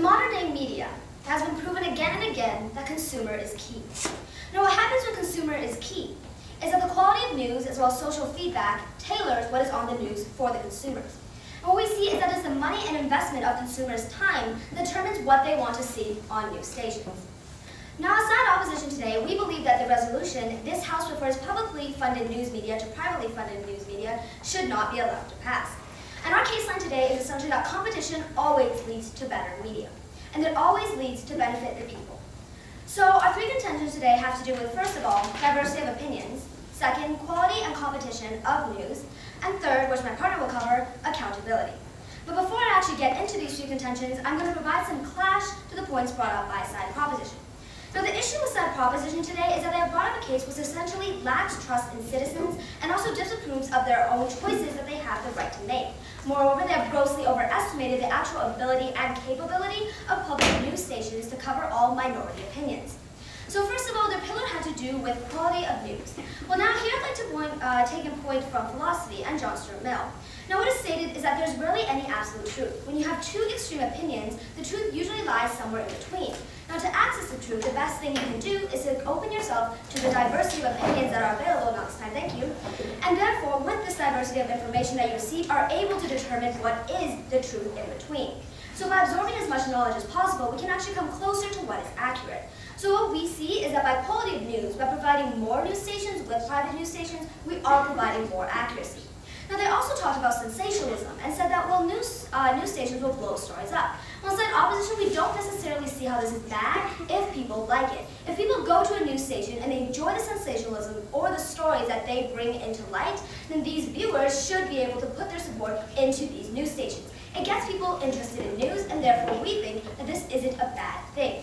In modern day media, it has been proven again and again that consumer is key. Now what happens when consumer is key is that the quality of news as well as social feedback tailors what is on the news for the consumers. And what we see is that it's the money and investment of consumers' time that determines what they want to see on news stations. Now, as side opposition today, we believe that the resolution, this House prefers publicly funded news media to privately funded news media, should not be allowed to pass. And our case line today is essentially that competition always leads to better media, and it always leads to benefit the people. So our three contentions today have to do with, first of all, diversity of opinions, second, quality and competition of news, and third, which my partner will cover, accountability. But before I actually get into these three contentions, I'm going to provide some clash to the points brought up by side proposition. Now the issue with side proposition today is that they have brought up a case which essentially lacks trust in citizens and also disapproves of their own choices that they have the right to make. Moreover, they have grossly overestimated the actual ability and capability of public news stations to cover all minority opinions. So first of all, their pillar had to do with quality of news. Well, now here I'd like to take a point from philosophy and John Stuart Mill. Now what is stated is that there's rarely any absolute truth. When you have two extreme opinions, the truth usually lies somewhere in between. Now to access the truth, the best thing you can do is to open yourself to the diversity of opinions that are available. Now this time, thank you. And therefore, with this diversity of information that you receive, are able to determine what is the truth in between. So by absorbing as much knowledge as possible, we can actually come closer to what is accurate. So what we see is that by quality of news, by providing more news stations with private news stations, we are providing more accuracy. Now they also talked about sensationalism and said that, well, news stations will blow stories up. Well, in opposition, we don't necessarily see how this is bad if people like it. If people go to a news station and they enjoy the sensationalism or the stories that they bring into light, then these viewers should be able to put their support into these news stations. It gets people interested in news, and therefore we think that this isn't a bad thing.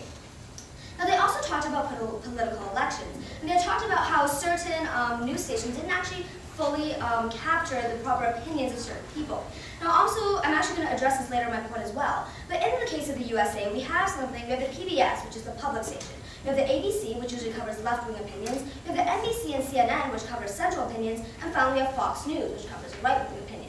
Now they also talked about political elections, and they talked about how certain news stations didn't actually fully capture the proper opinions of certain people. Now also, I'm actually going to address this later in my point as well, but in the case of the USA, we have something, we have the PBS, which is the public station. We have the ABC, which usually covers left-wing opinions. We have the NBC and CNN, which covers central opinions, and finally we have Fox News, which covers right-wing opinions.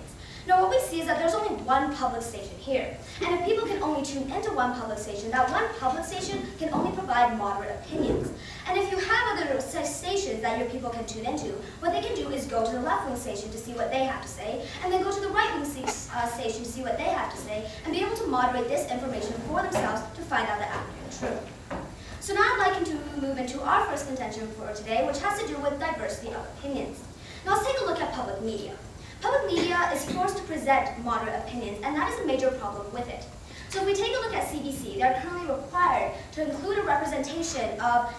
Now what we see is that there's only one public station here, and if people can only tune into one public station, that one public station can only provide moderate opinions. And if you have other stations that your people can tune into, what they can do is go to the left-wing station to see what they have to say, and then go to the right-wing station to see what they have to say, and be able to moderate this information for themselves to find out the accurate truth. So now I'd like to move into our first contention for today, which has to do with diversity of opinions. Now let's take a look at public media. Public media is forced to present moderate opinions, and that is a major problem with it. So if we take a look at CBC, they are currently required to include a representation of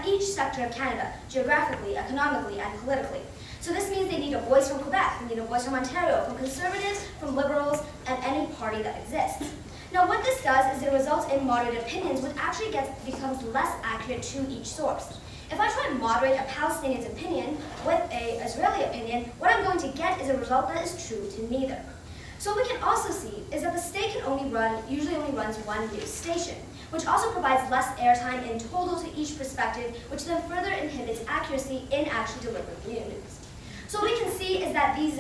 each sector of Canada, geographically, economically, and politically. So this means they need a voice from Quebec, they need a voice from Ontario, from Conservatives, from Liberals, and any party that exists. Now what this does is it results in moderate opinions, which actually becomes less accurate to each source. If I try to moderate a Palestinian's opinion with an Israeli opinion, what I'm going to get is a result that is true to neither. So what we can also see is that the state usually only runs one news station, which also provides less airtime in total to each perspective, which then further inhibits accuracy in actually delivering news. So what we can see is that these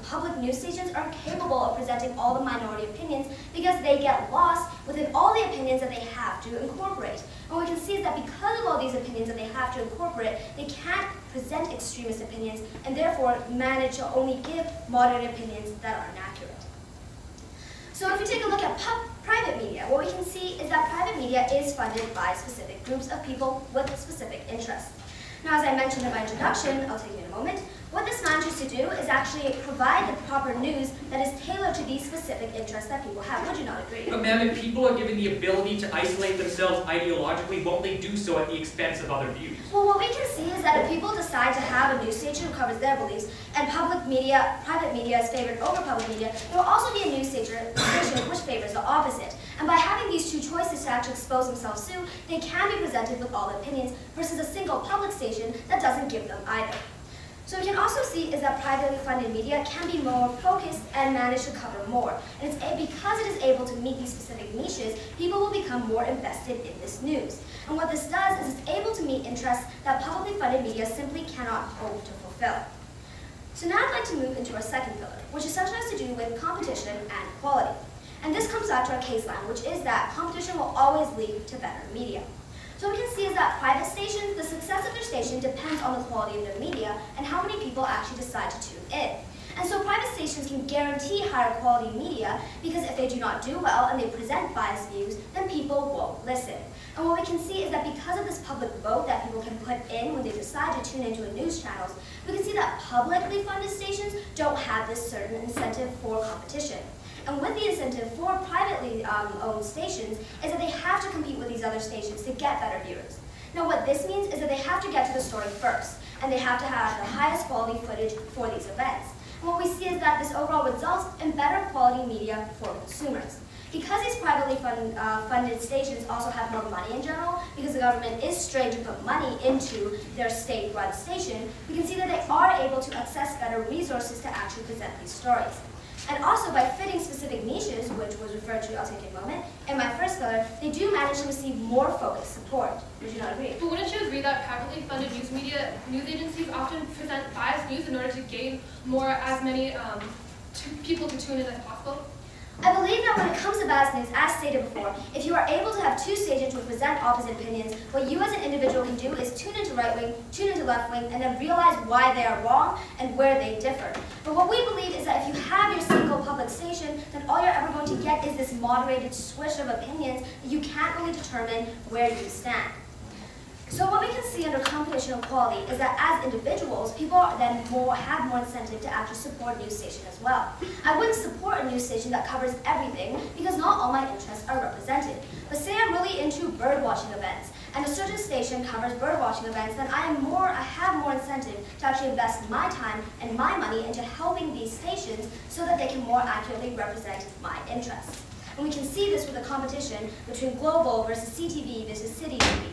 public news stations are capable of presenting all the minority opinions because they get lost within all the opinions that they have to incorporate. And what we can see is that because of all these opinions that they have to incorporate, they can't present extremist opinions and therefore manage to only give moderate opinions that are inaccurate. So if we take a look at private media, what we can see is that private media is funded by specific groups of people with specific interests. Now, as I mentioned in my introduction, I'll take you in a moment, what this manages to do is actually provide the proper news that is tailored to these specific interests that people have. Would you not agree? But ma'am, if people are given the ability to isolate themselves ideologically, won't they do so at the expense of other views? Well, what we can see is that if people decide to have a news station who covers their beliefs, and private media is favored over public media, there will also be a news station which favors the opposite. And by having these two choices to actually expose themselves to, they can be presented with all opinions versus a single public station that doesn't give them either. So we can also see is that privately funded media can be more focused and manage to cover more. And because it is able to meet these specific niches, people will become more invested in this news. And what this does is it's able to meet interests that publicly funded media simply cannot hope to fulfill. So now I'd like to move into our second pillar, which essentially has to do with competition and quality. And this comes back to our case line, which is that competition will always lead to better media. So what we can see is that private stations, the success of their station depends on the quality of their media and how many people actually decide to tune in. And so private stations can guarantee higher quality media because if they do not do well and they present biased views, then people won't listen. And what we can see is that because of this public vote that people can put in when they decide to tune into a news channel, we can see that publicly funded stations don't have this certain incentive for competition. And with the incentive for privately owned stations is that they have to compete with these other stations to get better viewers. Now what this means is that they have to get to the story first, and they have to have the highest quality footage for these events. And what we see is that this overall results in better quality media for consumers. Because these privately funded stations also have more money in general, because the government is strained to put money into their state-run station, we can see that they are able to access better resources to actually present these stories. And also by fitting specific niches, which was referred to, I'll take in a moment, in my first pillar, they do manage to receive more focused support. Would you not agree? But wouldn't you agree that privately funded news agencies often present biased news in order to gain as many people to tune in as possible? I believe that when it comes to biased news, as stated before, if you are able to have two stations which present opposite opinions, what you as an individual can do is tune into right wing, tune into left wing, and then realize why they are wrong and where they differ. But what we believe is that if you have your single public station, then all you're ever going to get is this moderated swish of opinions that you can't really determine where you stand. So what we can see under competition and quality is that as individuals, people then have more incentive to actually support a news station as well. I wouldn't support a news station that covers everything because not all my interests are represented. But say I'm really into bird watching events and a certain station covers bird watching events, then I have more incentive to actually invest my time and my money into helping these stations so that they can more accurately represent my interests. And we can see this with the competition between global versus CTV versus city TV.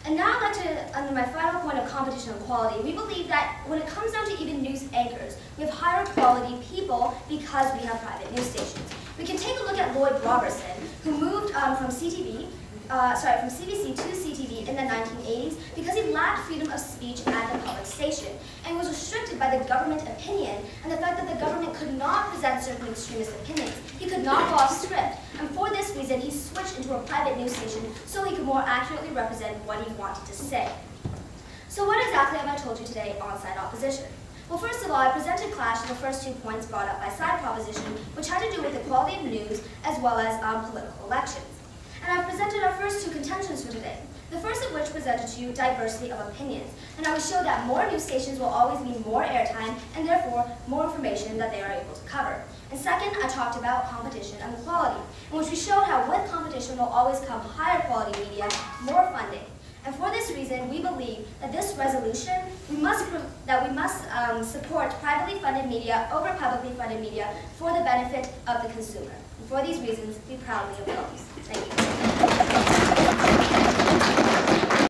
And now I'd like to, under my final point of competition and quality, we believe that when it comes down to even news anchors, we have higher quality people because we have private news stations. We can take a look at Lloyd Robertson, who moved from CBC to CTV in the 1980s because he lacked freedom of speech at the public station and was restricted by the government opinion and the fact that the government could not present certain extremist opinions. He could not go off script, and for this reason he switched into a private news station so he could more accurately represent what he wanted to say. So what exactly have I told you today on side opposition? Well, first of all, I presented Clash in the first 2 points brought up by side proposition, which had to do with the quality of news as well as political elections. And I've presented our first 2 contentions for today. The first of which presented to you diversity of opinions. And I will show that more news stations will always mean more airtime and therefore more information that they are able to cover. And second, I talked about competition and quality, in which we showed how with competition will always come higher quality media, more funding. And for this reason, we believe that this resolution, we must support privately funded media over publicly funded media for the benefit of the consumer. And for these reasons, we proudly oppose. Thank you.